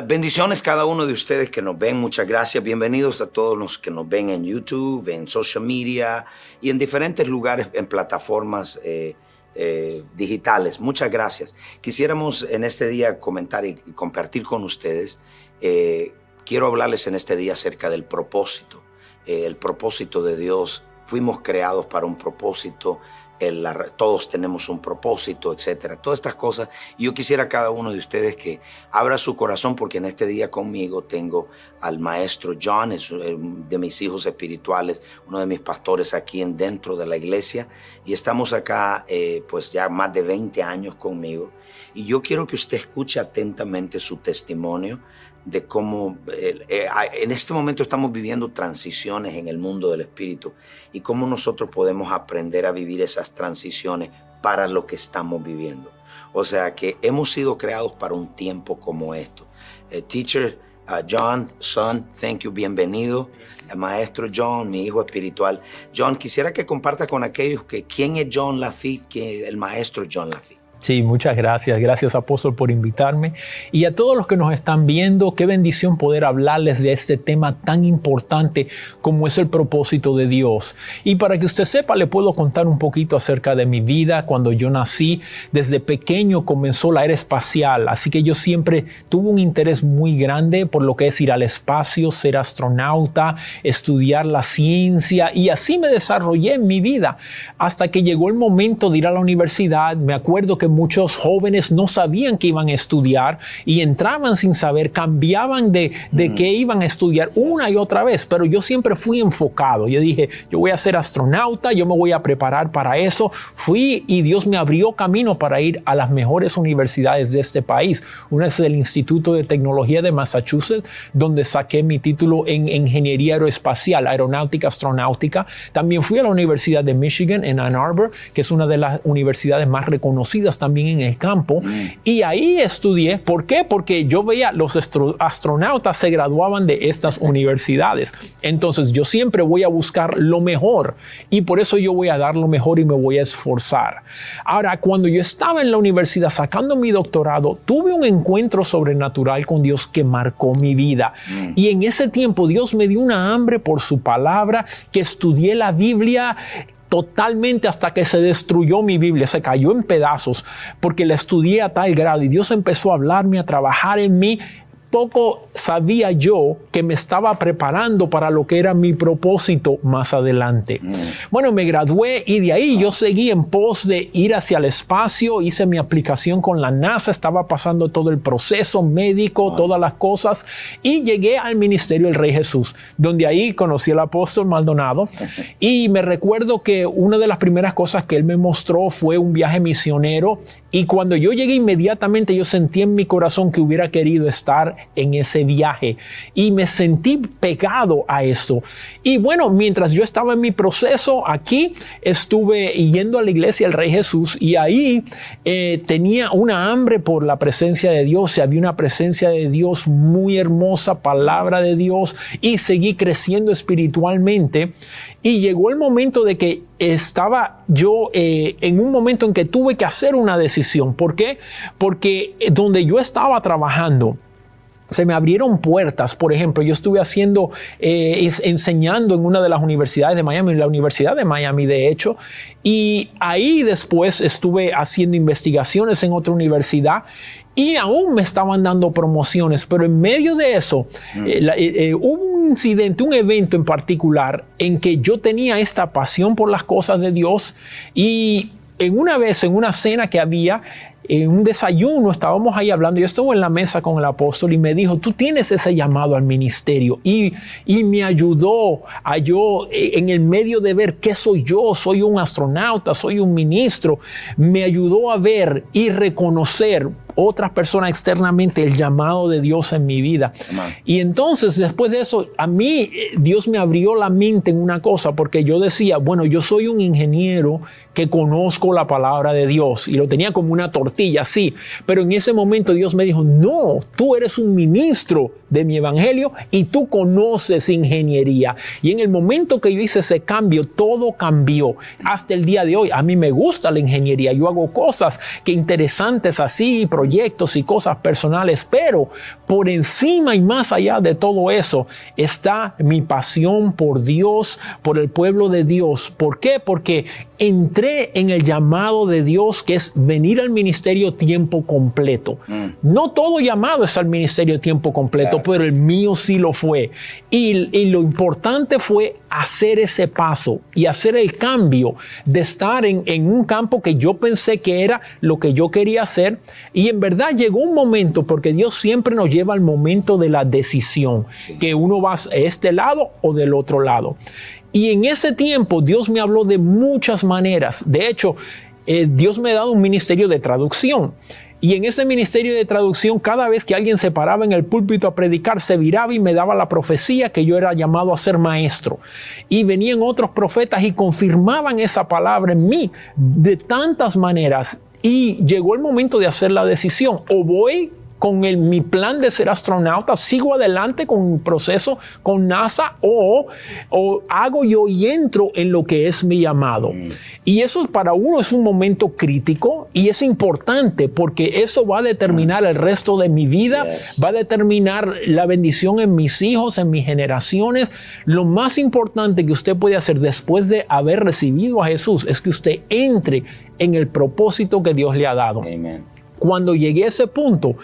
Bendiciones cada uno de ustedes que nos ven. Muchas gracias. Bienvenidos a todos los que nos ven en YouTube, en social media y en diferentes lugares, en plataformas digitales. Muchas gracias. Quisiéramos en este día comentar y compartir con ustedes. Quiero hablarles en este día acerca del propósito. El propósito de Dios. Fuimos creados para un propósito. Todos tenemos un propósito, etcétera. Todas estas cosas. Y yo quisiera a cada uno de ustedes que abra su corazón, porque en este día conmigo tengo al maestro John, es de mis hijos espirituales, uno de mis pastores aquí dentro de la iglesia. Y estamos acá pues ya más de 20 años conmigo. Y yo quiero que usted escuche atentamente su testimonio de cómo en este momento estamos viviendo transiciones en el mundo del espíritu y cómo nosotros podemos aprender a vivir esas transiciones para lo que estamos viviendo. O sea que hemos sido creados para un tiempo como esto. Teacher John, son, thank you, bienvenido. Maestro John, mi hijo espiritual. John, quisiera que comparta con aquellos quién es John Lafitte, el maestro John Lafitte. Sí, muchas gracias. Gracias, apóstol, por invitarme. Y a todos los que nos están viendo, qué bendición poder hablarles de este tema tan importante como es el propósito de Dios. Y para que usted sepa, le puedo contar un poquito acerca de mi vida. Cuando yo nací, desde pequeño comenzó la era espacial. Así que yo siempre tuve un interés muy grande por lo que es ir al espacio, ser astronauta, estudiar la ciencia. Y así me desarrollé en mi vida. Hasta que llegó el momento de ir a la universidad. Me acuerdo que muchos jóvenes no sabían que iban a estudiar y entraban sin saber, cambiaban de qué iban a estudiar una y otra vez, pero yo siempre fui enfocado. Yo dije, yo voy a ser astronauta, yo me voy a preparar para eso. Fui y Dios me abrió camino para ir a las mejores universidades de este país. Una es el Instituto de Tecnología de Massachusetts, donde saqué mi título en Ingeniería Aeroespacial, Aeronáutica, Astronáutica. También fui a la Universidad de Michigan en Ann Arbor, que es una de las universidades más reconocidas también en el campo, y ahí estudié. ¿Por qué? Porque yo veía los astronautas se graduaban de estas universidades. Entonces yo siempre voy a buscar lo mejor y por eso yo voy a dar lo mejor y me voy a esforzar. Ahora, cuando yo estaba en la universidad sacando mi doctorado, tuve un encuentro sobrenatural con Dios que marcó mi vida. Y en ese tiempo Dios me dio una hambre por su palabra, que estudié la Biblia totalmente hasta que se destruyó mi Biblia, se cayó en pedazos porque la estudié a tal grado y Dios empezó a hablarme, a trabajar en mí. Poco sabía yo que me estaba preparando para lo que era mi propósito más adelante. Bueno, me gradué y de ahí yo seguí en pos de ir hacia el espacio. Hice mi aplicación con la NASA, estaba pasando todo el proceso médico, todas las cosas, y llegué al ministerio del Rey Jesús, donde ahí conocí al apóstol Maldonado. Y me recuerdo que una de las primeras cosas que él me mostró fue un viaje misionero. Y cuando yo llegué, inmediatamente yo sentí en mi corazón que hubiera querido estar en ese viaje y me sentí pegado a eso. Y bueno, mientras yo estaba en mi proceso aquí, estuve yendo a la iglesia del Rey Jesús y ahí tenía una hambre por la presencia de Dios. Y había una presencia de Dios muy hermosa, palabra de Dios, y seguí creciendo espiritualmente. Y llegó el momento de que estaba yo en un momento en que tuve que hacer una decisión. ¿Por qué? Porque donde yo estaba trabajando, se me abrieron puertas. Por ejemplo, yo estuve enseñando en una de las universidades de Miami, en la Universidad de Miami, de hecho, y ahí después estuve haciendo investigaciones en otra universidad y aún me estaban dando promociones, pero en medio de eso hubo un incidente, un evento en particular en que yo tenía esta pasión por las cosas de Dios y en una cena que había, en un desayuno, estábamos ahí hablando, yo estuve en la mesa con el apóstol y me dijo, tú tienes ese llamado al ministerio, y me ayudó a yo, en el medio de ver qué soy yo, soy un astronauta, soy un ministro, me ayudó a ver y reconocer otras personas externamente el llamado de Dios en mi vida. Y entonces, después de eso, a mí Dios me abrió la mente en una cosa, porque yo decía, bueno, yo soy un ingeniero que conozco la palabra de Dios, y lo tenía como una tortilla, sí, pero en ese momento Dios me dijo, no, tú eres un ministro de mi evangelio y tú conoces ingeniería. Y en el momento que yo hice ese cambio, todo cambió. Hasta el día de hoy, a mí me gusta la ingeniería, yo hago cosas que interesantes así, proyectos proyectos y cosas personales, pero por encima y más allá de todo eso está mi pasión por Dios, por el pueblo de Dios. ¿Por qué? Porque entré en el llamado de Dios, que es venir al ministerio tiempo completo. No todo llamado es al ministerio tiempo completo, pero el mío sí lo fue. Y lo importante fue hacer ese paso y hacer el cambio de estar en un campo que yo pensé que era lo que yo quería hacer. Y en verdad llegó un momento, porque Dios siempre nos lleva al momento de la decisión, que uno va a este lado o del otro lado. Y en ese tiempo Dios me habló de muchas maneras. De hecho, Dios me ha dado un ministerio de traducción. Y en ese ministerio de traducción, cada vez que alguien se paraba en el púlpito a predicar, se viraba y me daba la profecía que yo era llamado a ser maestro. Y venían otros profetas y confirmaban esa palabra en mí de tantas maneras. Y llegó el momento de hacer la decisión. O voy con mi plan de ser astronauta, sigo adelante con mi proceso con NASA, o hago yo y entro en lo que es mi llamado. Y eso para uno es un momento crítico y es importante, porque eso va a determinar el resto de mi vida, va a determinar la bendición en mis hijos, en mis generaciones. Lo más importante que usted puede hacer después de haber recibido a Jesús es que usted entre en el propósito que Dios le ha dado. Amen. Cuando llegué a ese punto,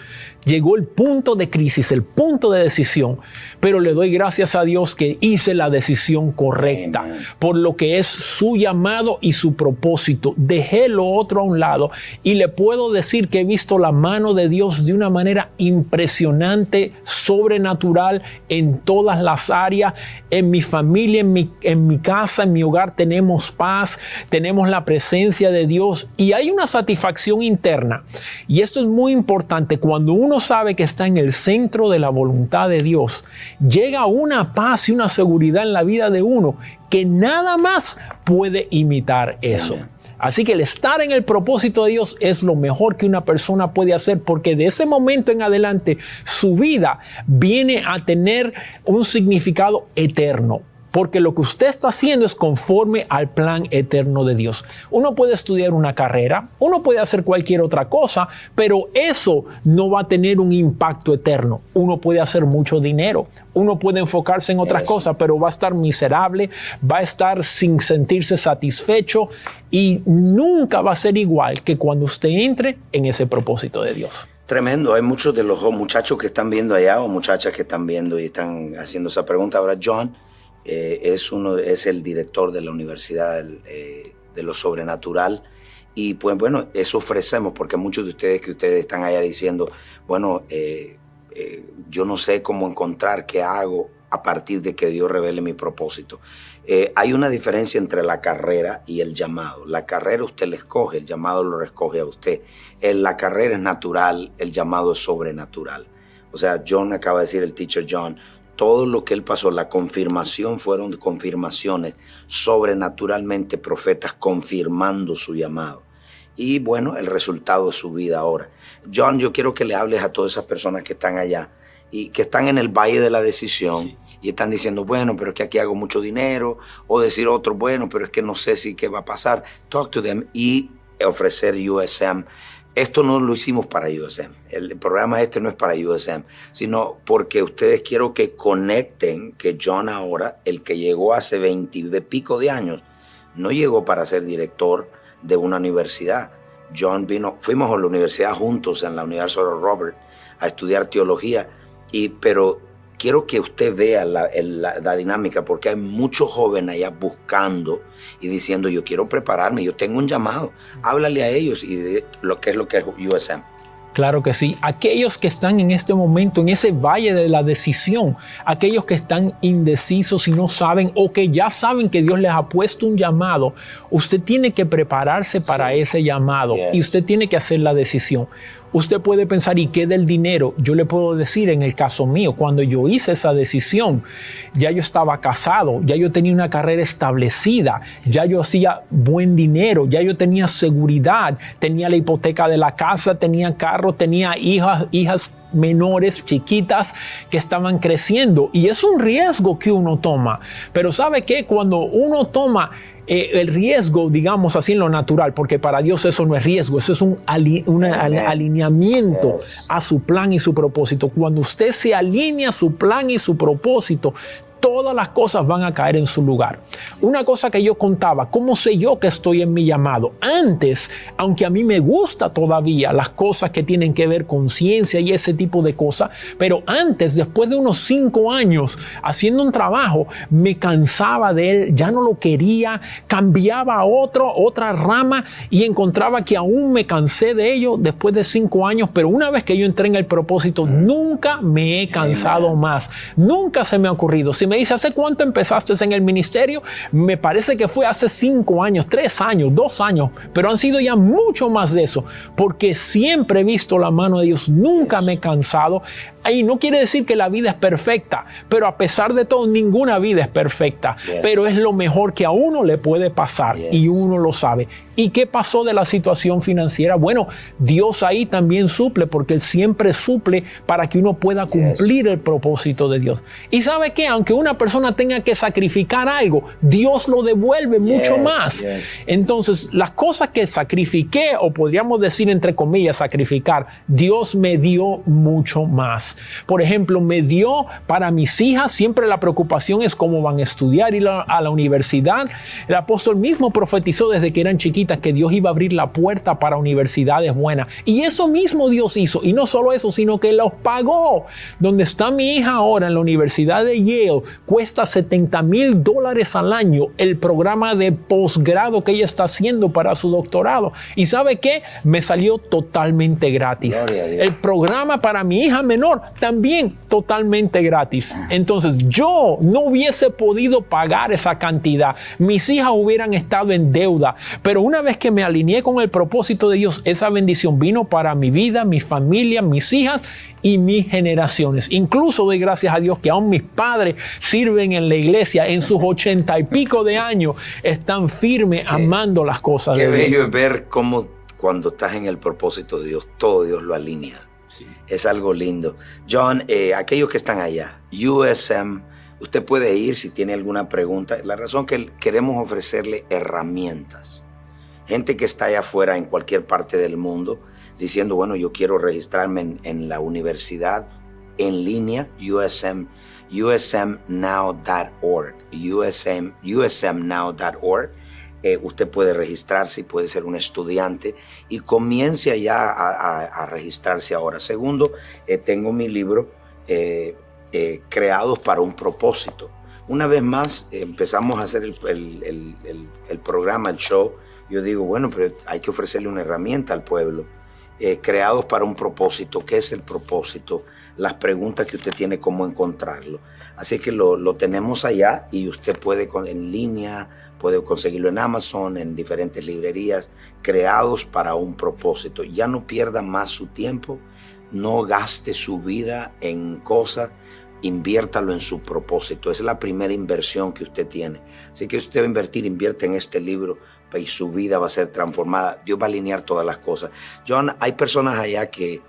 llegó el punto de crisis, el punto de decisión, pero le doy gracias a Dios que hice la decisión correcta. Amen. Por lo que es su llamado y su propósito. Dejé lo otro a un lado y le puedo decir que he visto la mano de Dios de una manera impresionante, sobrenatural en todas las áreas. En mi familia, en mi casa, en mi hogar tenemos paz, tenemos la presencia de Dios y hay una satisfacción interna. Y esto es muy importante. Cuando uno sabe que está en el centro de la voluntad de Dios, llega una paz y una seguridad en la vida de uno que nada más puede imitar eso. Así que el estar en el propósito de Dios es lo mejor que una persona puede hacer, porque de ese momento en adelante su vida viene a tener un significado eterno. Porque lo que usted está haciendo es conforme al plan eterno de Dios. Uno puede estudiar una carrera, uno puede hacer cualquier otra cosa, pero eso no va a tener un impacto eterno. Uno puede hacer mucho dinero, uno puede enfocarse en otras cosas, pero va a estar miserable, va a estar sin sentirse satisfecho y nunca va a ser igual que cuando usted entre en ese propósito de Dios. Tremendo. Hay muchos de los muchachos que están viendo allá o muchachas que están viendo y están haciendo esa pregunta. Ahora, John es el director de la Universidad de lo Sobrenatural y pues bueno, eso ofrecemos, porque muchos de ustedes están allá diciendo, bueno, yo no sé cómo encontrar qué hago a partir de que Dios revele mi propósito. Hay una diferencia entre la carrera y el llamado. La carrera usted le escoge, el llamado lo escoge a usted. La carrera es natural, el llamado es sobrenatural. O sea, John acaba de decir, el teacher John, todo lo que él pasó, la confirmación, fueron confirmaciones sobrenaturalmente, profetas confirmando su llamado. Y bueno, el resultado de su vida ahora. John, yo quiero que le hables a todas esas personas que están allá y que están en el valle de la decisión y están diciendo, bueno, pero es que aquí hago mucho dinero, o decir otro, bueno, pero es que no sé si qué va a pasar. Talk to them y ofrecer USM. Esto no lo hicimos para USM. El programa no es para USM, sino porque ustedes quiero que conecten que John ahora, el que llegó hace 20 y pico de años, no llegó para ser director de una universidad. John fuimos a la universidad juntos en la Universidad de Robert a estudiar teología, pero quiero que usted vea la dinámica, porque hay muchos jóvenes allá buscando y diciendo, yo quiero prepararme, yo tengo un llamado. Háblale a ellos y de lo que es USM. Claro que sí. Aquellos que están en este momento, en ese valle de la decisión, aquellos que están indecisos y no saben, o que ya saben que Dios les ha puesto un llamado, usted tiene que prepararse para ese llamado y usted tiene que hacer la decisión. Usted puede pensar, ¿y qué del dinero? Yo le puedo decir, en el caso mío, cuando yo hice esa decisión, ya yo estaba casado, ya yo tenía una carrera establecida, ya yo hacía buen dinero, ya yo tenía seguridad, tenía la hipoteca de la casa, tenía carro, tenía hijas menores, chiquitas, que estaban creciendo. Y es un riesgo que uno toma. Pero ¿sabe qué? Cuando uno toma el riesgo, digamos así, en lo natural, porque para Dios eso no es riesgo, eso es un alineamiento a su plan y su propósito. Cuando usted se alinea a su plan y su propósito, todas las cosas van a caer en su lugar. Una cosa que yo contaba, ¿cómo sé yo que estoy en mi llamado? Antes, aunque a mí me gusta todavía las cosas que tienen que ver con ciencia y ese tipo de cosas, pero antes, después de unos 5 años haciendo un trabajo, me cansaba de él, ya no lo quería, cambiaba a otra rama y encontraba que aún me cansé de ello después de 5 años, pero una vez que yo entré en el propósito, nunca me he cansado más. Nunca se me ha ocurrido. Si me dice, ¿hace cuánto empezaste en el ministerio? Me parece que fue hace 5 años, 3 años, 2 años, pero han sido ya mucho más de eso, porque siempre he visto la mano de Dios, nunca me he cansado. Y no quiere decir que la vida es perfecta, pero a pesar de todo, ninguna vida es perfecta, pero es lo mejor que a uno le puede pasar y uno lo sabe. ¿Y qué pasó de la situación financiera? Bueno, Dios ahí también suple, porque Él siempre suple para que uno pueda cumplir el propósito de Dios. Y ¿sabe qué? Aunque una persona tenga que sacrificar algo, Dios lo devuelve mucho más. Entonces, las cosas que sacrifiqué, o podríamos decir entre comillas sacrificar, Dios me dio mucho más. Por ejemplo, me dio para mis hijas, siempre la preocupación es cómo van a estudiar, ir a la universidad. El apóstol mismo profetizó desde que eran chiquitas que Dios iba a abrir la puerta para universidades buenas. Y eso mismo Dios hizo. Y no solo eso, sino que los pagó. Donde está mi hija ahora en la Universidad de Yale, cuesta $70,000 al año el programa de posgrado que ella está haciendo para su doctorado. ¿Y sabe qué? Me salió totalmente gratis. El programa para mi hija menor también totalmente gratis. Entonces yo no hubiese podido pagar esa cantidad. Mis hijas hubieran estado en deuda. Pero una vez que me alineé con el propósito de Dios, esa bendición vino para mi vida, mi familia, mis hijas y mis generaciones. Incluso doy gracias a Dios que aún mis padres sirven en la iglesia en sus 80 y pico de años, están firmes amando las cosas de Dios. Qué bello es ver cómo cuando estás en el propósito de Dios, todo Dios lo alinea. Sí. Es algo lindo. John, aquellos que están allá, USM, usted puede ir si tiene alguna pregunta. La razón que queremos ofrecerle herramientas. Gente que está allá afuera en cualquier parte del mundo diciendo, bueno, yo quiero registrarme en la universidad en línea, usmnow.org, usmnow.org. Usted puede registrarse y puede ser un estudiante y comience allá a registrarse ahora. Segundo, tengo mi libro, Creados para un propósito. Una vez más, empezamos a hacer el programa, el show. Yo digo, bueno, pero hay que ofrecerle una herramienta al pueblo. Creados para un propósito. ¿Qué es el propósito? Las preguntas que usted tiene, cómo encontrarlo. Así que lo tenemos allá y usted puede en línea, puede conseguirlo en Amazon, en diferentes librerías. Creados para un propósito. Ya no pierda más su tiempo, no gaste su vida en cosas, inviértalo en su propósito. Es la primera inversión que usted tiene. Así que si usted va a invertir, invierte en este libro y su vida va a ser transformada. Dios va a alinear todas las cosas. John, hay personas allá que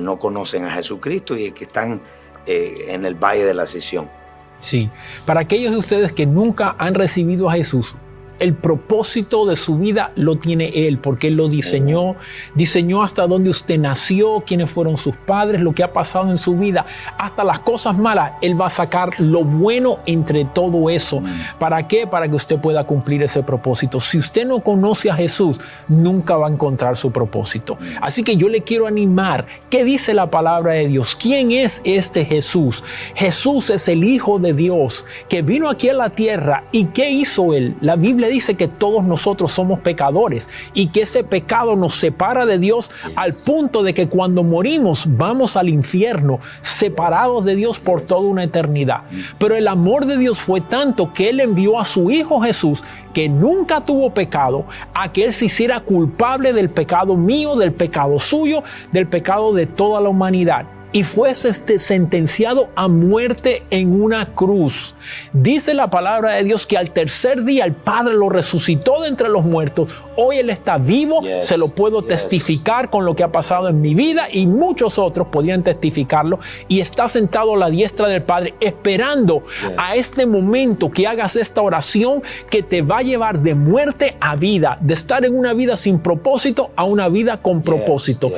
no conocen a Jesucristo y que están en el Valle de la Ascensión. Sí, para aquellos de ustedes que nunca han recibido a Jesús, el propósito de su vida lo tiene Él, porque Él lo diseñó, diseñó hasta dónde usted nació, quiénes fueron sus padres, lo que ha pasado en su vida, hasta las cosas malas. Él va a sacar lo bueno entre todo eso. ¿Para qué? Para que usted pueda cumplir ese propósito. Si usted no conoce a Jesús, nunca va a encontrar su propósito. Así que yo le quiero animar. ¿Qué dice la palabra de Dios? ¿Quién es este Jesús? Jesús es el Hijo de Dios que vino aquí a la tierra. ¿Y qué hizo Él? La Biblia dice que todos nosotros somos pecadores y que ese pecado nos separa de Dios al punto de que cuando morimos vamos al infierno, separados de Dios por toda una eternidad. Pero el amor de Dios fue tanto que Él envió a su Hijo Jesús, que nunca tuvo pecado, a que Él se hiciera culpable del pecado mío, del pecado suyo, del pecado de toda la humanidad. y fue sentenciado a muerte en una cruz. Dice la palabra de Dios que al tercer día el Padre lo resucitó de entre los muertos. Hoy Él está vivo, se lo puedo testificar con lo que ha pasado en mi vida, y muchos otros podrían testificarlo, y está sentado a la diestra del Padre esperando a este momento que hagas esta oración que te va a llevar de muerte a vida, de estar en una vida sin propósito a una vida con propósito.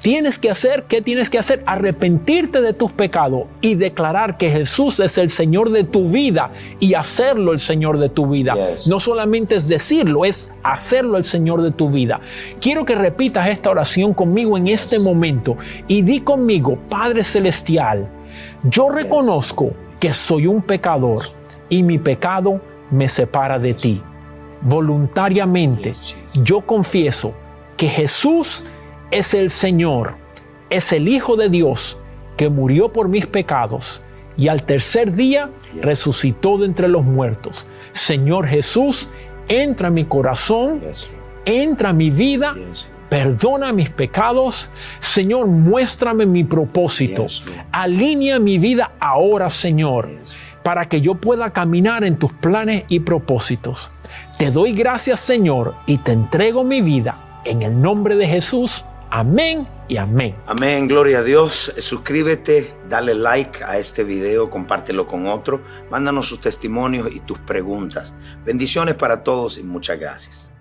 Tienes que hacer, ¿qué tienes que hacer? Arrepentirte de tus pecados y declarar que Jesús es el Señor de tu vida, y hacerlo el Señor de tu vida. No solamente es decirlo, es hacerlo el Señor de tu vida. Quiero que repitas esta oración conmigo en este momento y di conmigo: Padre Celestial, yo reconozco que soy un pecador y mi pecado me separa de ti. Voluntariamente yo confieso que Jesús es el Señor, es el Hijo de Dios que murió por mis pecados y al tercer día resucitó de entre los muertos. Señor Jesús, entra en mi corazón, entra en mi vida, perdona mis pecados. Señor, muéstrame mi propósito. Alinea mi vida ahora, Señor, para que yo pueda caminar en tus planes y propósitos. Te doy gracias, Señor, y te entrego mi vida en el nombre de Jesús. Amén y amén. Amén, gloria a Dios. Suscríbete, dale like a este video, compártelo con otro. Mándanos sus testimonios y tus preguntas. Bendiciones para todos y muchas gracias.